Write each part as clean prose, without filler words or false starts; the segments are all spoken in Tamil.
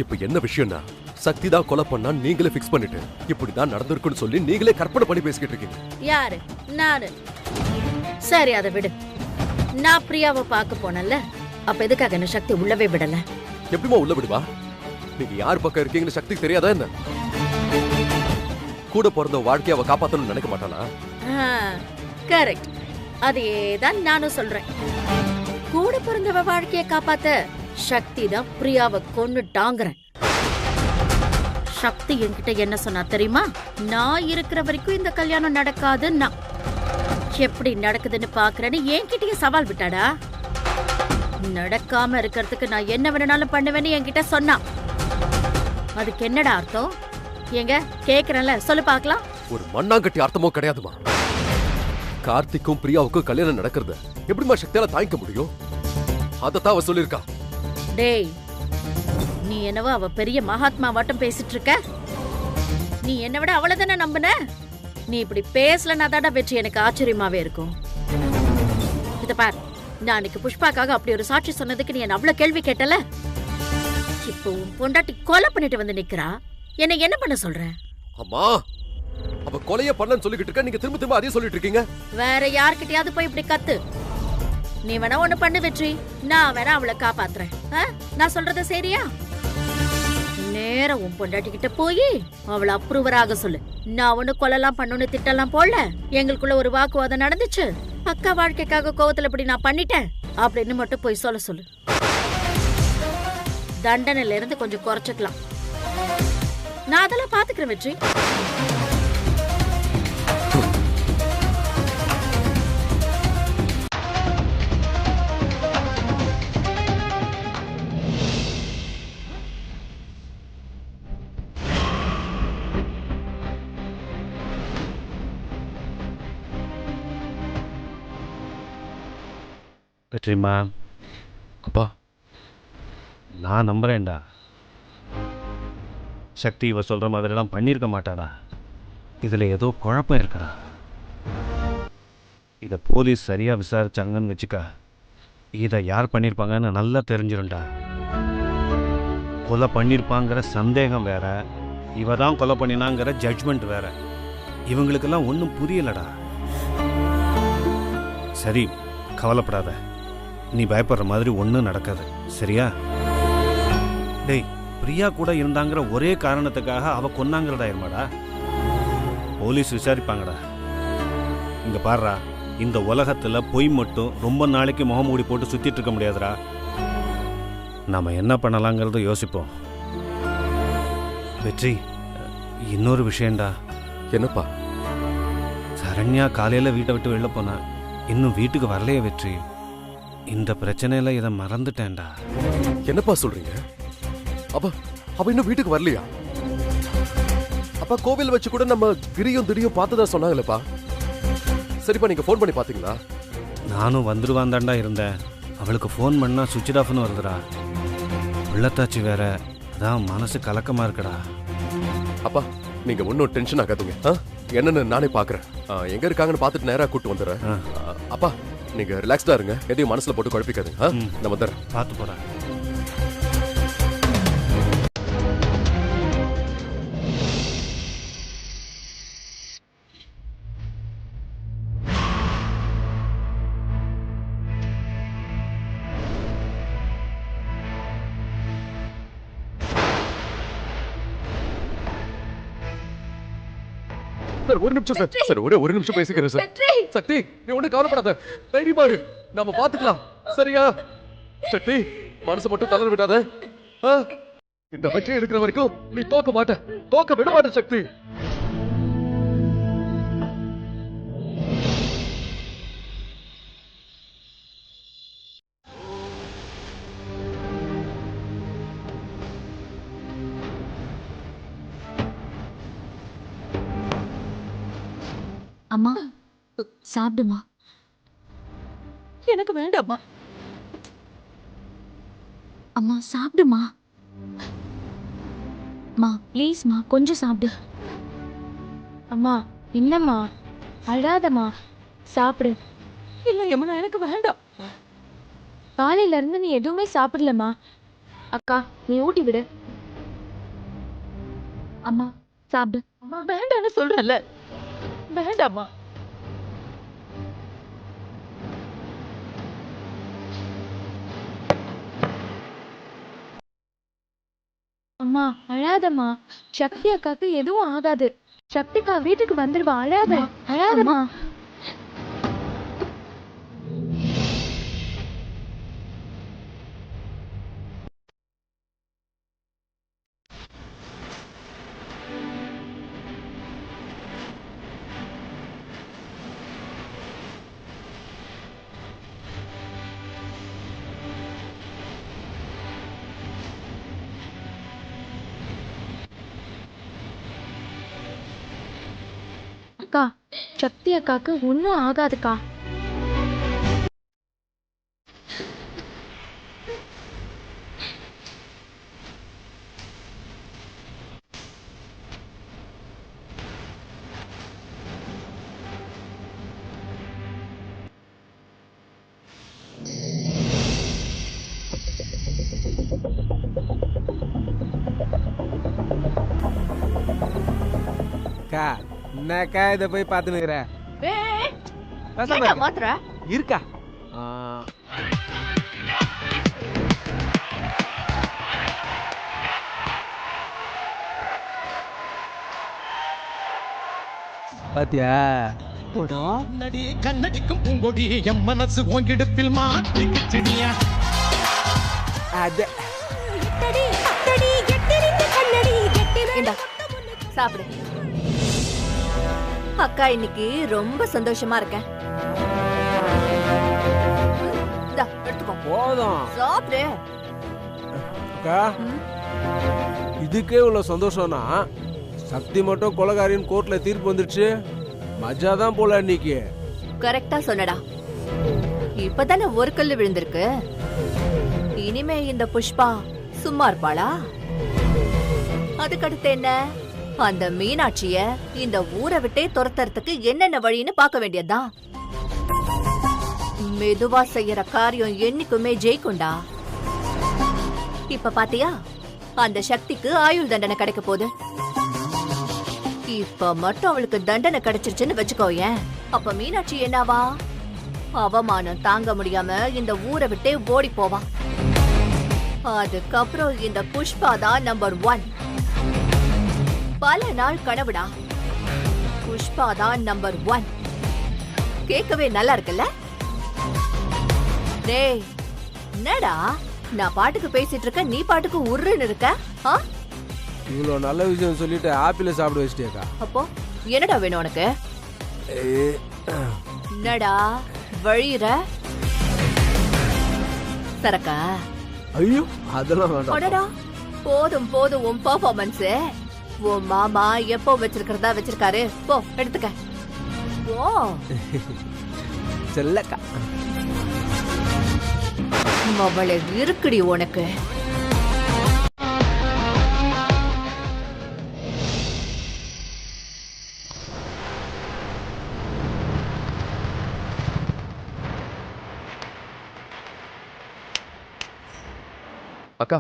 இப்ப என்ன விஷயம்னா சக்தி தான் கொலை பண்ணா நீங்களே ஃபிக்ஸ் பண்ணிட்டு இப்படிதான் நடந்திருக்குன்னு சொல்லி நீங்களே கற்பனை பண்ணி பேசிக்கிட்டு இருக்கீங்க. யாரு? நானு. சரி, அதை விடு. நான் பிரியாவை பார்க்க போனல, அப்ப எதுக்காக என்ன சக்தி உள்ளவே விடல? எப்படிமா உள்ள விடுவா? நீங்க யார் பக்கம் இருக்கீங்கன்னு சக்தி தெரியாதா என்ன? கூட பிறந்த வாழ்க்கையை அவ காப்பாத்தணும்னு நினைக்க மாட்டானா? கரெக்ட். அதேதான் நானும் சொல்றேன். கூட பிறந்தவ வாழ்க்கையை காப்பாத்த சக்தி தான் பிரியாவை கொன்னுட்டாங்கறேன். சக்தி என்கிட்ட என்ன சொன்னா தெரியுமா? நான் இருக்கிற வரைக்கும் இந்த கல்யாணம் நடக்காதுன்னா. எப்படி நடக்குதுன்னு பாக்குறேன்னு என்கிட்டயே சவால் விட்டாடா. நடக்காம இருக்கிறதுக்கு நான் என்ன வேணாலும் பண்ணுவேன்னு என்கிட்ட சொன்னா. அதுக்கு என்னடா அர்த்தம்? எங்க கேக்குறேன்ல, சொல்லு பாக்கலாம். ஒரு மண்ணாங்கட்டி அர்த்தமோ கிடையாதுமா. கார்த்திக்கும் பிரியாவுக்கும் கல்யாணம் நடக்கிறது எப்படிமா சக்தியால தாங்கிக்க முடியும்? அதத்தான் அவ சொல்லிருக்கா. டேய், நீ என்னவோ அவ பெரிய மகாத்மா வாட்டம் பேசிட்டு இருக்க. நீ என்ன விட அவளை தானே நம்பின. நீ இப்படி பேசலன்னா தாடா வெற்றி எனக்கு ஆச்சரியமாவே இருக்கும். இத பார், நான் அன்னைக்கு புஷ்பாக்காக அப்படி ஒரு சாட்சி சொன்னதுக்கு நீ என்ன அவ்வளவு கேள்வி கேட்டல. இப்போ உன் பொண்டாட்டி கொலை பண்ணிட்டு வந்து நிக்கிறா. என்ன என்ன பண்ண சொல்ற? அம்மா, அவ கொலைய பண்ணன்னு சொல்லிக்கிட்டு இருக்க, நீங்க திரும்ப திரும்ப அதே சொல்லிட்டு இருக்கீங்க. வேற யார்கிட்டயாவது போய் இப்படி கத்து. நீ வேணா ஒண்ணு பண்ணு வெற்றி, நான் வேணா அவளை காப்பாத்துறேன். நான் சொல்றது சரியா? நேரம் உன் பொண்டாட்டி கிட்ட போய் அவளை அப்ரூவராக சொல்லு. நான் ஒண்ணு கொலைலாம் பண்ணணும்னு திட்டலாம் போல. எங்களுக்குள்ள ஒரு வாக்குவாதம் நடந்துச்சு, அக்கா வாழ்க்கைக்காக கோவத்துல இப்படி நான் பண்ணிட்டேன் அப்படின்னு மட்டும் போய் சொல்ல சொல்லு. தண்டனையில இருந்து கொஞ்சம் குறைச்சுக்கலாம். நான் அதெல்லாம் பாத்துக்கிறேன் வெற்றி. வெற்றிமா, அப்பா, நான் நம்புறேன்டா. சக்தி இவ சொல்ற மாதிரிலாம் பண்ணியிருக்க மாட்டாடா. இதுல ஏதோ குழப்பம் இருக்கடா. இதை போலீஸ் சரியா விசாரிச்சாங்கன்னு வச்சுக்க, இதை யார் பண்ணியிருப்பாங்கன்னு நல்லா தெரிஞ்சிடும்டா. கொலை பண்ணியிருப்பாங்கிற சந்தேகம் வேற, இவ தான் கொலை பண்ணினாங்கிற ஜட்ஜ்மெண்ட் வேற. இவங்களுக்கெல்லாம் ஒன்றும் புரியலடா. சரி, கவலைப்படாத. நீ பயப்படுற மாதிரி ஒன்றும் நடக்காது, சரியா? டேய், பிரியா கூட இருந்தாங்கிற ஒரே காரணத்துக்காக அவ கொன்னாங்கிறதா இருமாடா. போலீஸ் விசாரிப்பாங்கடா. இங்க பாருடா, இந்த உலகத்துல பொய் மட்டும் ரொம்ப நாளைக்கு முகமூடி போட்டு சுத்திட்டு இருக்க முடியாதுடா. நாம என்ன பண்ணலாங்கிறத யோசிப்போம். வெற்றி, இன்னொரு விஷயம்டா. என்னப்பா? சரண்யா காலையில வீட்டை விட்டு வெளில போனா, இன்னும் வீட்டுக்கு வரலையே வெற்றி. இந்த பிரச்சனையில இதை மறந்துட்டேன்டா. என்னப்பா சொல்றீங்க? அவ இன்னும் வீட்டுக்கு வரலையா? அப்பா, கோவில் வச்சு கூட நம்ம கிரியும் திடியும் பார்த்ததா சொன்னாங்களேப்பா. சரிப்பா, நீங்க ஃபோன் பண்ணி பாத்தீங்களா? நானும் வந்துடுவான்தாண்டா இருந்தேன். அவளுக்கு ஃபோன் பண்ணா சுவிட்ச் ஆஃப்னு வருதுடா. உள்ளத்தாச்சி வேற, அதான் மனசு கலக்கமா இருக்குடா. அப்பா, நீங்க ஒன்னும் டென்ஷன் ஆகாதீங்க. என்னன்னு நானே பாக்குறேன். எங்க இருக்காங்கன்னு பாத்துட்டு நேரா கூட்டு வந்துடுறேன். அப்பா, நீங்க ரிலாக்ஸ்டா இருங்க, எதையும் மனசுல போட்டு குழப்பிக்காதுங்க. நான் வந்துடுறேன். பார்த்து போறேன். சார், ஒரு நிமிஷம் சார். சார், ஒரு நிமிஷம் பேசிக்கிறேன் சார். சக்தி, நீ ஒண்ணு கவலைப்படாத, தைரியமா இரு, நாம பாத்துக்கலாம், சரியா? சக்தி, மனசு மட்டும் தளர விடாத. இந்த வெற்றி எடுக்கிற வரைக்கும் நீ தோக்க மாட்ட, தோக்க விட மாட்ட சக்தி. அம்மா, சாப்பிடுமா. எனக்கு வேண்டாம்மா. அம்மா சாப்பிடுமா. மா ப்ளீஸ்மா, கொஞ்சம் சாப்பிடு. அம்மா இல்லம்மா, அழாதம்மா, சாப்பிடு. இல்ல யமுனா, எனக்கு வேண்டாம். காலையில இருந்து நீ எதுவுமே சாப்பிடலம்மா. அக்கா, நீ ஊட்டி விடு. அம்மா சாப்பிடு. அம்மா வேண்டான்னு சொல்றேன்ல, வேண்டாம்மா. அம்மா அழாதம்மா. சக்தி அக்காக்கு எதுவும் ஆகாது. சக்திக்கா வீட்டுக்கு வந்துடுவா. அழாத அழாதம்மா. அக்கா சக்தி அக்காக்கு ஒன்றும் ஆகாதுக்கா. அக்கா என்னக்கா இதை போய் பார்த்துனுக்குற மாத்திர இருக்கா பாத்தியா கண்ணடி கண்ணடிக்கும் பூங்கொடி என் மனசு ஓங்கிடுப்பில் மாட்டிக்கிச்சிடியா அது இந்தா சாப்பிடு. அக்கா இன்னைக்கு ரொம்ப சந்தோஷமா இருக்கேன். இந்தா எடுத்துக்கோ. போதும் சாப்பிடு. அக்கா இதுக்கே இவ்வளவு சந்தோஷம்னா சக்தி மட்டும் கொலைகாரின்னு கோர்ட்ல தீர்ப்பு வந்துடுச்சு. மஜா தான் போல இன்னைக்கு. கரெக்டா சொன்னடா. இப்பதானே ஒரு கல்லு விழுந்திருக்கு. இனிமே இந்த புஷ்பா சும்மா இருப்பாளா? அதுக்கடுத்து என்ன? அந்த மீனாட்சிய இந்த ஊரை விட்டே துரத்துறதுக்கு என்னென்ன வழின்னு பார்க்க வேண்டியதுதான். மெதுவா செய்யற காரியம் என்னைக்குமே ஜெயிக்கும்டா. இப்ப பாத்தியா, அந்த சக்திக்கு ஆயுள் தண்டனை கிடைக்க போகுது. இப்ப மட்டும் அவளுக்கு தண்டனை கிடைச்சிருச்சுன்னு வச்சுக்கோயேன், அப்ப மீனாட்சி என்னவா? அவமானம் தாங்க முடியாம இந்த ஊரை விட்டே ஓடி போவா. அதுக்கப்புறம் இந்த புஷ்பா தான் நம்பர் 1. பல நாள் கனவுடா. புஷ்பா தான் நம்பர் 1. கேட்கவே நல்லா இருக்குல்ல? டேய் என்னடா நான் பாட்டுக்கு பேசிட்டு இருக்க, நீ பாட்டுக்கு உருன்னு இருக்க? இவ்வளோ நல்ல விஷயம் சொல்லிட்டு ஆப்பிள் சாப்பிட வச்சிட்டியாக்கா. அப்போ என்னடா வேணும் உனக்கு? என்னடா வழியிற சரக்கா? ஐயோ அதெல்லாம் வேண்டாம். அடடா போதும் போதும் உன் பெர்ஃபார்மன்ஸ். உன் மாமா எப்போ வச்சிருக்கிறதா வச்சிருக்காரு. போ எடுத்துக்க. ஓ செல்லக்கா அவளை இருக்குடி உனக்கு. அக்கா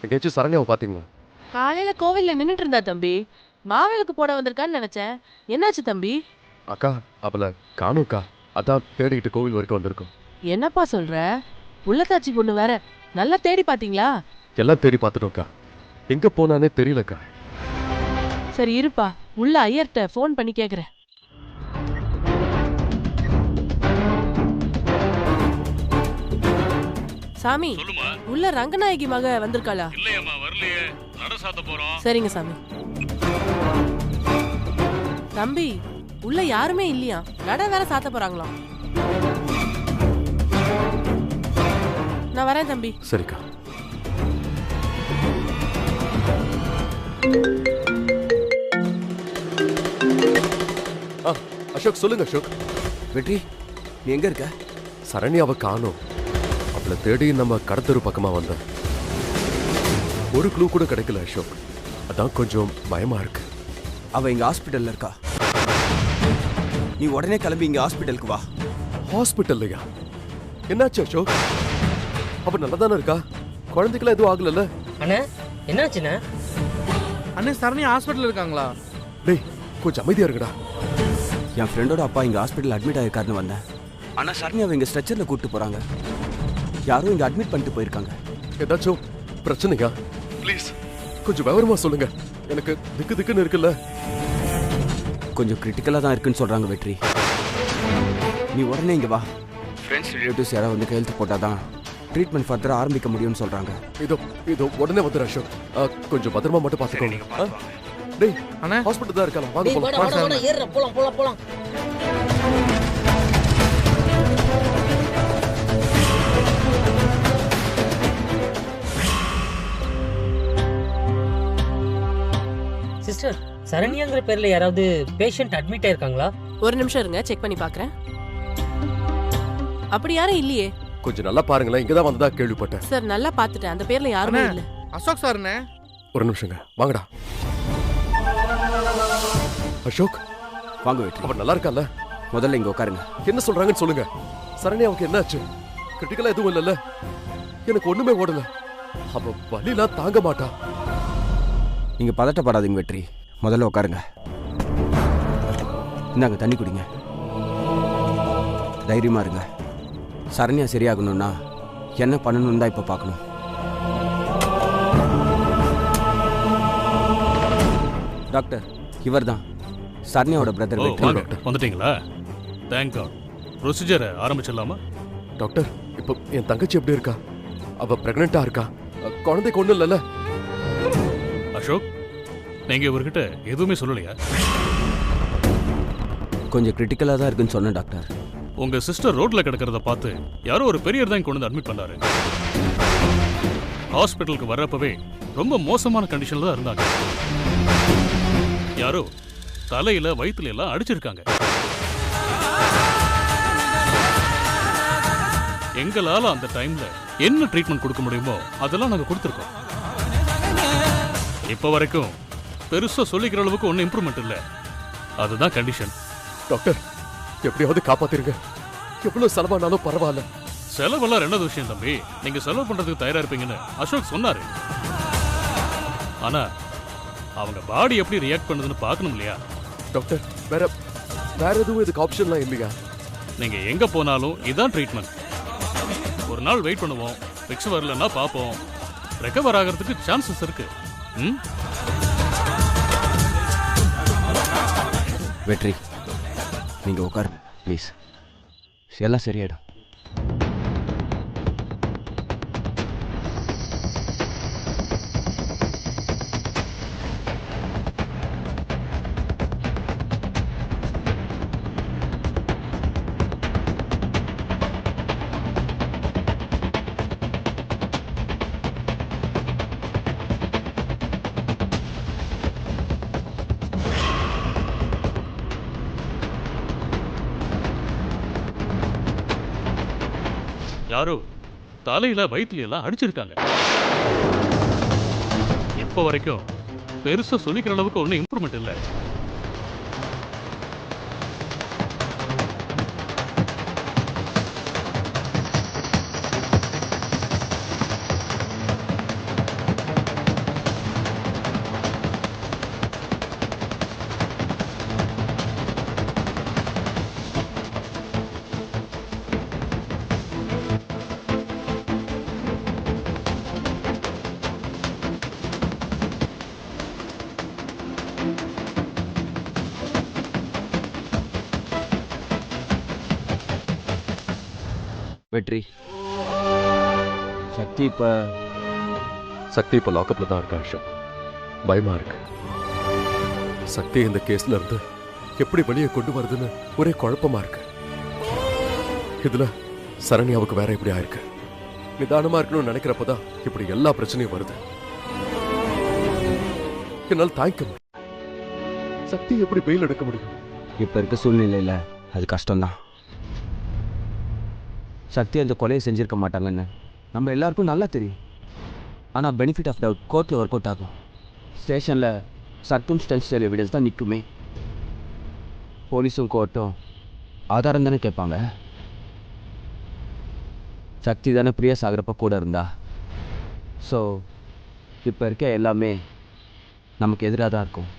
எங்கேயாச்சும் சரண்யாவை பாத்தீங்களா? காலையில கோவில்ல நின்னுட்டு இருந்தா தம்பி. மாவிளக்கு போட வந்திருக்கான்னு நினைச்சேன். என்னாச்சு தம்பி? அக்கா அவளை காணும்க்கா, அதான் தேடிக்கிட்டு கோவில் வரைக்கும் வந்திருக்கோம். என்னப்பா சொல்ற? உள்ளத்தாச்சி பொண்ணு வேற. நல்லா தேடி பாத்தீங்களா? எல்லாம் தேடி பார்த்துட்டோம்க்கா, எங்க போனானே தெரியலக்கா. சரி இருப்பா, உள்ள ஐயர்கிட்ட ஃபோன் பண்ணி கேக்குறேன். சாமி உள்ள ரங்கநாயகி மக வந்திருக்காளா? இல்லையம்மா வரலையே. நட சாத்த போறோம். சரிங்க சாமி. தம்பி உள்ள யாருமே இல்லையா? நட வேற சாத்த போறாங்களாம். நான் வரேன் தம்பி. சரிக்கா. அசோக் சொல்லுங்க. அசோக் வெற்றி நீ எங்க இருக்க? சரண்யாவை காணோம். அவளை தேடி நம்ம கடத்தரு பக்கமா வந்தோம். ஒரு க்ளூ கூட கிடைக்கல அசோக். அதான் கொஞ்சம் பயமா இருக்கு. அவ இங்க ஹாஸ்பிட்டல்ல இருக்கா. நீ உடனே கிளம்பி இங்க ஹாஸ்பிட்டலுக்கு வா. ஹாஸ்பிட்டல்லையா? என்னாச்சு அசோக்? அவ நல்லா தானே இருக்கா? குழந்தைக்கெல்லாம் எதுவும் ஆகல? அண்ணா என்னாச்சுண்ணா? அண்ணே சரணி ஹாஸ்பிட்டல் இருக்காங்களா? டேய் கொஞ்சம் அமைதியா இருங்கடா. என் ஃப்ரெண்டோட அப்பா இங்கே ஹாஸ்பிட்டல் அட்மிட் ஆகிருக்காருன்னு வந்தேன். ஆனால் சரண்யாவை இங்கே ஸ்ட்ரெச்சரில் கூப்பிட்டு போகிறாங்க. யாரும் இங்கே அட்மிட் பண்ணிட்டு போயிருக்காங்க. ஏதாச்சும் பிரச்சனையா? ப்ளீஸ் கொஞ்சம் விவரமா சொல்லுங்க. எனக்கு திக்கு திக்குன்னு இருக்குல்ல. கொஞ்சம் கிரிட்டிக்கலாக தான் இருக்குன்னு சொல்கிறாங்க வெற்றி. நீ உடனே இங்கே வா. ஃப்ரெண்ட்ஸ் ரிலேட்டிவ்ஸ் யாராவது வந்து கையெழுத்து போட்டால் தான் ட்ரீட்மெண்ட் ஃபர்தராக ஆரம்பிக்க முடியும்னு சொல்கிறாங்க. இதோ உடனே வந்துடு அசோக். கொஞ்சம் பத்திரமா மட்டும் பார்த்துக்கோங்க. டேய் அண்ணா ஹாஸ்பிட்டல் தான் இருக்கலாம். வாங்க போலாம். போலாம். சிஸ்டர், சரண்யாங்கிற பேர்ல யாராவது பேஷண்ட் அட்மிட் ஆயிருக்காங்களா? ஒரு நிமிஷம் இருங்க, செக் பண்ணி பார்க்கறேன். அப்படி யாரும் இல்லையே. கொஞ்சம் நல்லா பாருங்களேன். இங்க தான் வந்ததா கேள்விப்பட்டேன். சார் நல்லா பார்த்துட்டேன், அந்த பேர்ல யாருமே இல்ல. அசோக் சார்ண்ணே. ஒரு நிமிஷங்க, வாங்கடா. அசோக் வாங்க வெற்றி. அவர் நல்லா இருக்கால? முதல்ல இங்கே உட்காருங்க. என்ன சொல்றாங்கன்னு சொல்லுங்க. சரண்யாவுக்கு என்னாச்சு? கிரிட்டிக்கலா எதுவும் இல்லைல்ல? எனக்கு ஒண்ணுமே ஓடல. அவ வலிலாம் தாங்க மாட்டா. நீங்கள் பதட்டப்படாதீங்க வெற்றி, முதல்ல உட்காருங்க. இந்தாங்க தண்ணி குடிங்க. தைரியமா இருங்க. சரண்யா சரியாகணும்னா என்ன பண்ணணும்னு தான் இப்போ பார்க்கணும். டாக்டர், இவர் தான் சரண்யாவோட பிரதர் வெற்றி. டாக்டர் வந்துட்டீங்களா? Thank God. ப்ரொசீஜரை ஆரம்பிச்சிடலாமா? டாக்டர், இப்போ என் தங்கச்சி எப்படி இருக்கா? அவ பிரெக்னெண்டா இருக்கா? குழந்தைக்கு ஒண்ணும் இல்லைல்ல? அசோக், நீங்க இவர்கிட்ட எதுவுமே சொல்லலையா? கொஞ்சம் கிரிட்டிக்கலாக தான் இருக்குன்னு சொன்னேன் டாக்டர். உங்க சிஸ்டர் ரோட்ல கிடக்கிறத பார்த்து யாரோ ஒரு பெரியர் தான் கொண்டு வந்து அட்மிட் பண்ணாரு. ஹாஸ்பிட்டலுக்கு வர்றப்பவே ரொம்ப மோசமான கண்டிஷன்ல தான் இருந்தாங்க. யாரோ தலையில வயிற்றுல எல்லாம் அடிச்சிருக்காங்க. எங்களால அந்த டைம்ல என்ன ட்ரீட்மெண்ட் கொடுக்க முடியுமோ அதெல்லாம் நாங்க கொடுத்துருக்கோம். இப்ப வரைக்கும் பெருசா சொல்லிக்கிற அளவுக்கு ஒன்னும் இம்ப்ரூவ்மெண்ட் இல்ல. அதுதான் கண்டிஷன். டாக்டர், எப்படியாவது காப்பாத்திருங்க. எவ்வளவு செலவானாலும் பரவாயில்ல. செலவெல்லாம் ரெண்டாவது விஷயம் தம்பி. நீங்க செலவு பண்றதுக்கு தயாரா இருப்பீங்கன்னு அசோக் சொன்னாரு. ஆனா அவங்க பாடி எப்படி ரியாக்ட் பண்ணுதுன்னு பார்க்கணும் இல்லையா? டாக்டர், வேற எதுவும் இதுக்கு ஆப்ஷன்லாம் இல்லையா? நீங்க எங்க போனாலும் இதான் ட்ரீட்மெண்ட். ஒரு நாள் வெயிட் பண்ணுவோம். ஃபிக்ஸ் வரலன்னா பார்ப்போம். ரெக்கவர் ஆகிறதுக்கு சான்சஸ் இருக்கு. வெற்றி, நீங்கள் உட்காருங்க ப்ளீஸ். எல்லாம் சரியாயிடும். யாரோ தலையில வயிற்றுல எல்லாம் அடிச்சிருக்காங்க. இப்ப வரைக்கும் பெருசா சொல்லிக்கிற அளவுக்கு ஒன்னும் இம்ப்ரூவ்மெண்ட் இல்லை. வெற்றி, சக்தி இப்போ லாக்அப்ல தான் இருக்கா அசோக். பயமா இருக்கு. சக்தி இந்த கேஸ்ல இருந்து எப்படி வெளியே கொண்டு வருதுன்னு ஒரே குழப்பமா இருக்கு. இதுல சரண்யாவுக்கு வேற எப்படி ஆயிருக்கு? நிதானமா இருக்கணும்னு நினைக்கிறப்பதான் இப்படி எல்லா பிரச்சனையும் வருது. என்னால் தாய்க்க முடியும். சக்தி எப்படி பெயில் எடுக்க முடியும்? இப்போ இருக்க சூழ்நிலையில் அது கஷ்டம்தான். சக்தி அந்த கொலையை செஞ்சிருக்க மாட்டாங்கன்னு நம்ம எல்லாருக்கும் நல்லா தெரியும். ஆனால் பெனிஃபிட் ஆஃப் டவுட் கோர்ட்டில் ஒர்க் அவுட் ஆகும். ஸ்டேஷனில் சர்க்கம்ஸ்டன்ஷியல் எவிடன்ஸ் தான் நிற்குமே. போலீஸும் கோர்ட்டும் ஆதாரம் தானே கேட்பாங்க. சக்தி தானே பிரியா சாகிறப்ப கூட இருந்தா. ஸோ இப்போ இருக்க எல்லாமே நமக்கு எதிராக தான் இருக்கும்.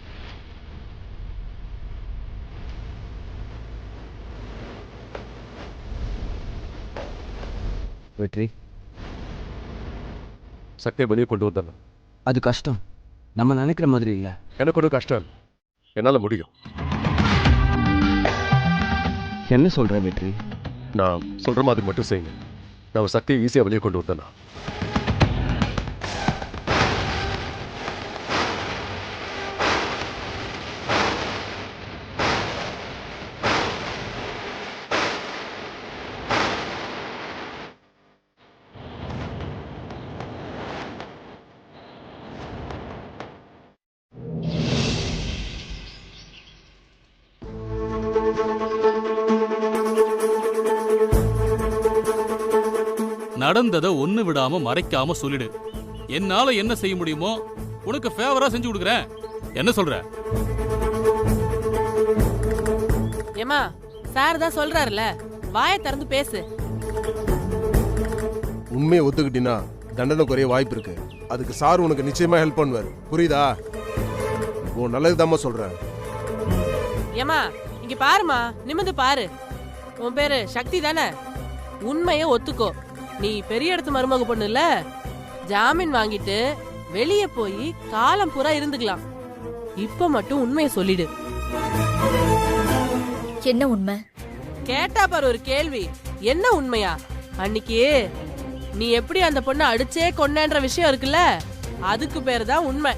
வெற்றி, சக்தியை வெளியே கொண்டு வந்தேன். அது கஷ்டம். நம்ம நினைக்கிற மாதிரி இல்லை. எனக்கு ஒன்றும் கஷ்டம் இல்லை, என்னால் முடியும். என்ன சொல்கிற வெற்றி? நான் சொல்கிற மாதிரி மட்டும் செய்யுங்க. நான் சக்தியை ஈஸியாக வெளியே கொண்டு வந்தேன்னா. நடந்ததை ஒண்ணு விடாம மறைக்காம சொல்லிடு. என்னால என்ன செய்ய முடியுமோ உனக்கு ஃபேவரா செஞ்சு கொடுக்குறேன். என்ன சொல்ற? ஏமா, சார் தான் சொல்றாருல, வாயை திறந்து பேசு. உண்மையை ஒத்துக்கிட்டீங்கன்னா தண்டனை குறைய வாய்ப்பு இருக்கு. அதுக்கு சார் உனக்கு நிச்சயமா ஹெல்ப் பண்ணுவார். புரியுதா? உன் நல்லதுதாம்மா சொல்றேன். ஏமா, இங்க பாருமா, நிமிந்து பாரு. உன் பேரு சக்தி தானே? உண்மையை ஒத்துக்கோ. நீ பெரிய இடத்து மருமக பொண்ணு இல்ல, ஜாமீன் வாங்கிட்டு வெளியே போய் காலம் பூரா இருந்துக்கலாம். இப்ப மட்டும் உண்மையை சொல்லிடு. என்ன உண்மை? கேட்டா பாரு ஒரு கேள்வி. என்ன உண்மையா? அன்னைக்கு நீ எப்படி அந்த பொண்ணை அடிச்சே கொன்னன்ற விஷயம் இருக்குல்ல, அதுக்கு பேரு தான் உண்மை.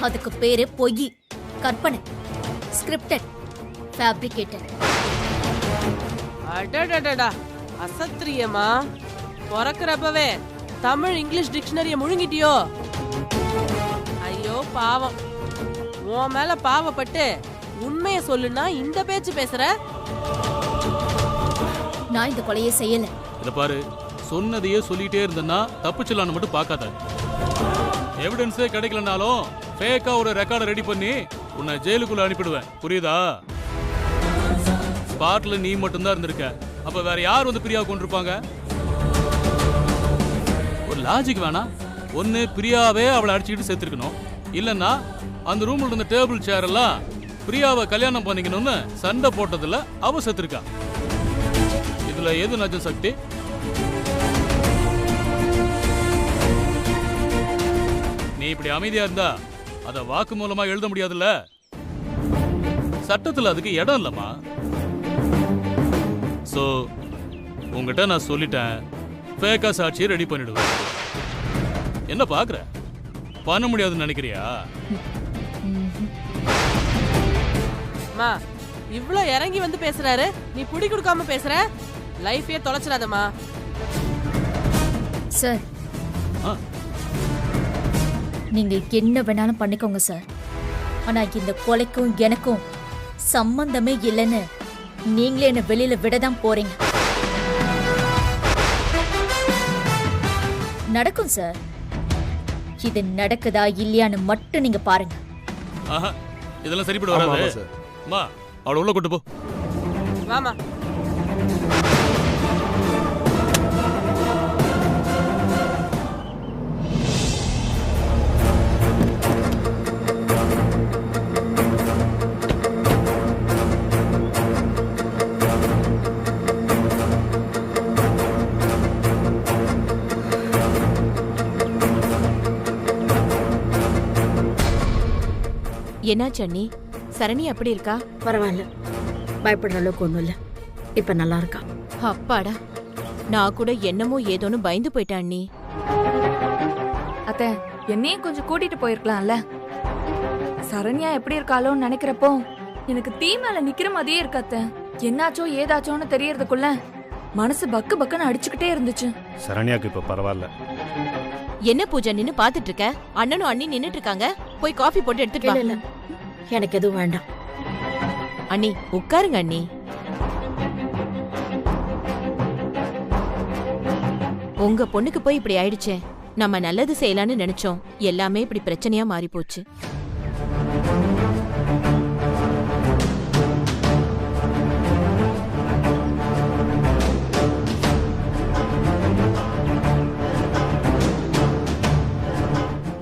அதுக்கு பேரு பொய், கற்பனை, ஸ்கிரிப்டட், ஃபேப்ரிகேட்டட். அடடடடா, அசத்திரியமா. பிறக்கிறப்பவே தமிழ் இங்கிலீஷ் டிக்ஷனரிய முழுங்கிட்டியோ? ஐயோ பாவம். உன் மேல பாவப்பட்டு உண்மைய சொல்லுனா இந்த பேச்சு பேசுற? நான் இந்த கொலையை செய்யல. இத பாரு, சொன்னதையே சொல்லிட்டே இருந்தனா தப்பிச்சலான்னு மட்டும் பார்க்காத. எவிடன்ஸே கிடைக்கலனாலும் ஃபேக்கா ஒரு ரெக்கார்டை ரெடி பண்ணி உன்னை ஜெயிலுக்குள்ள அனுப்பிடுவேன். புரியுதா? ஸ்பாட்ல நீ மட்டும் தான் இருந்திருக்க. அப்ப வேற யார் வந்து பிரியாவை கொண்டிருப்பாங்க? ஒரு லாஜிக் வேணா? ஒன்னு பிரியாவே அவளை அடிச்சுக்கிட்டு சேர்த்திருக்கணும், இல்லன்னா அந்த ரூம்ல இருந்த டேபிள் சேர் எல்லாம் பிரியாவை கல்யாணம் பண்ணிக்கணும்னு சண்டை போட்டதுல அவ செத்துருக்கா. இதுல எது நஜம் சக்தி? நீ இப்படி அமைதியா இருந்தா அத வாக்கு மூலமா எழுத முடியாதுல்ல. சட்டத்துல அதுக்கு இடம் இல்லம்மா. சோ உங்ககிட்ட நான் சொல்லிட்டேன், ஃபேக்கா சாட்சியை ரெடி பண்ணிடுவேன். என்ன பாக்குற? பண்ண முடியாதுன்னு நினைக்கிறியா? மா, இவ்ளோ இறங்கி வந்து பேசுறாரு, நீ புடி கொடுக்காம பேசுற. லைஃபே தொலைச்சிடாதம்மா. சார், நீங்க என்ன வேணாலும் பண்ணிக்கோங்க சார். ஆனா இந்த கொலைக்கும் எனக்கும் சம்பந்தமே இல்லைன்னு நீங்களே என்ன வெளியில விடதான் போறீங்க. நடக்கும் சார். இது நடக்குதா இல்லையான்னு மட்டும் நீங்க பாருங்க. இதெல்லாம் சரிப்பட்டு வராது. அம்மா, அவளை உள்ள கூட்டு போ. வாமா. என்னாச்சு அண்ணி? சரணி அப்படி இருக்கா? பரவாயில்ல, பயப்படுற அளவுக்கு ஒண்ணும் இல்ல. இப்ப நல்லா இருக்கா. அப்பாடா, நான் கூட என்னமோ ஏதோன்னு பயந்து போயிட்டேன் அண்ணி. அத்தை, என்னையும் கொஞ்சம் கூட்டிட்டு போயிருக்கலாம்ல. சரண்யா எப்படி இருக்காளோன்னு நினைக்கிறப்போ எனக்கு தீ மேல நிக்கிற மாதிரியே இருக்கு அத்தை. என்னாச்சோ ஏதாச்சோன்னு தெரியறதுக்குள்ள மனசு பக்கு பக்குன்னு அடிச்சுக்கிட்டே இருந்துச்சு. சரண்யாக்கு இப்ப பரவாயில்ல. என்ன பூஜை நின்னு பாத்துட்டு இருக்க? அண்ணனும் அண்ணி நின்னுட்டு இருக்காங்க, போய் காஃபி போட்டு எடுத்துட்டு வா. இல்ல, எனக்கு எதுவும் வேண்டாம். அண்ணி உட்காருங்க அண்ணி. உங்க பொண்ணுக்கு போய் இப்படி ஆயிடுச்சே. நம்ம நல்லது செய்யலான்னு நினைச்சோம், எல்லாமே இப்படி பிரச்சனையா மாறி போச்சு.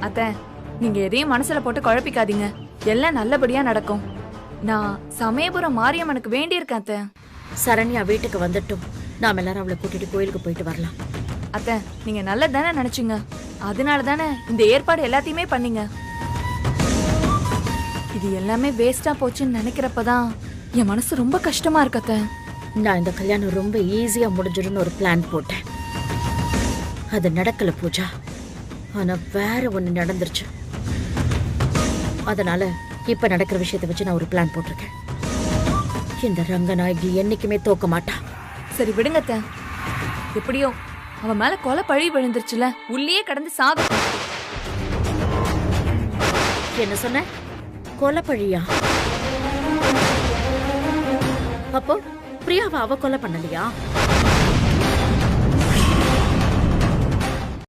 அத்தை, நீங்க எதையும் மனசுல போட்டு குழப்பிக்காதீங்க. எல்லாம் நல்லபடியா நடக்கும். நான் சமயபுரம் மாரியம்மனுக்கு வேண்டியிருக்கேன் அத்தை. சரண்யா வீட்டுக்கு வந்துட்டும் நாம எல்லாரும் அவளை கூட்டிட்டு கோயிலுக்கு போயிட்டு வரலாம். அத்தை, நீங்க நல்லதானே நினைச்சீங்க, அதனால தானே இந்த ஏற்பாடு எல்லாத்தையுமே பண்ணீங்க. இது எல்லாமே வேஸ்டா போச்சுன்னு நினைக்கிறப்பதான் என் மனசு ரொம்ப கஷ்டமா இருக்கு அத்தை. நான் இந்த கல்யாணம் ரொம்ப ஈஸியா முடிஞ்சிடும்னு ஒரு பிளான் போட்டேன். அது நடக்கல பூஜா. ஆனா வேற ஒண்ணு நடந்துருச்சு. அதனால இப்ப நடக்கிற விஷயத்தை வச்சு நான் ஒரு பிளான் போட்டிருக்கேன். இந்த ரங்கநாயகி என்னைக்குமே தோக்க மாட்டா. சரி விடுங்க அத்தை. எப்படியோ அவன் மேல கொலை பழி விழுந்துருச்சுல, உள்ளே கடந்து சாகும். என்ன சொன்ன? கொலை பழியா? அப்போ பிரியாவை அவ கொலை பண்ணலையா?